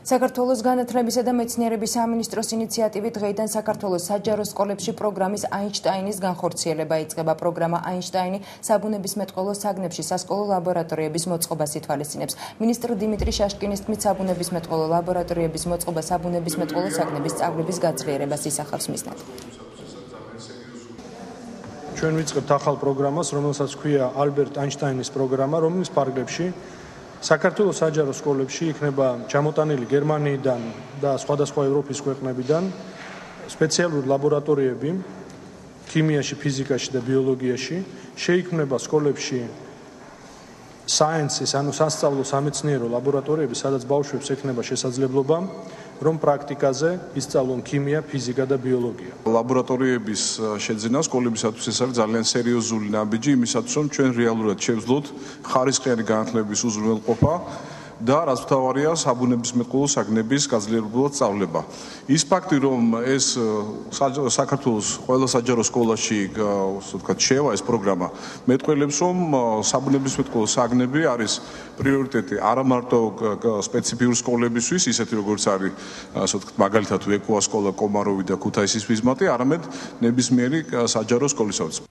საქართველოს განათლებისა და მეცნიერების სამინისტროს ინიციატივით დღეიდან საქართველოს საჯარო სკოლებში პროგრამის აინშტაინის განხორციელება იწყება. პროგრამა აინშტაინი საბუნებისმეტყველო საგნებში სასკოლო ლაბორატორიების მოწყობას ითვალისწინებს. მინისტრ დიმიტრი შაშკინის თქმით, საბუნებისმეტყველო ლაბორატორიების მოწყობა საბუნებისმეტყველო საგნების სწავლების გაძლიერებას ისახავს მიზნად. ჩვენ ვიწყებთ ახალ პროგრამას, რომელსაც ქვია ალბერტ აინშტაინის პროგრამა, რომლის ფარგლებში საქართველოს საჯარო სკოლებში იქნება ჩამოტანილი გერმანიიდან და სხვადასხვა ევროპის ქვეყნებიდან სპეციალური ლაბორატორიები ქიმიაში, ფიზიკაში და ბიოლოგიაში. შეიქმნება სკოლებში საენსის, ანუ სასწავლო სამეცნიერო ლაბორატორიები, სადაც ბავშვებს ექნება შესაძლებლობა რომ პრაქტიკაზე ისწავლონ ქიმია, ფიზიკა და ბიოლოგია. ლაბორატორიების შეძენა სკოლებისათვის ეს არის ძალიან სერიოზული ნაბიჯი იმისათვის, რომ ჩვენ რეალურად შევძლოთ ხარისხიანი განათლების უზრუნველყოფა და რაც მთავარია, საბუნებისმეტყველო საგნების გაძლიერებულად სწავლება. ის ფაქტი, რომ ეს საქართველოს ყველა საჯარო სკოლაში, ასე ვთქვათ, შევა ეს პროგრამა, მეტყველებს, რომ საბუნებისმეტყველო საგნები არის პრიორიტეტი არა მარტო სპეციფიური სკოლებისთვის, ისეთი როგორც არის, ასე ვთქვათ, მაგალითად ეკოა სკოლა კომაროვი და ქუთაისის ფიზმატი, არამედ ნებისმიერი საჯარო სკოლისათვის.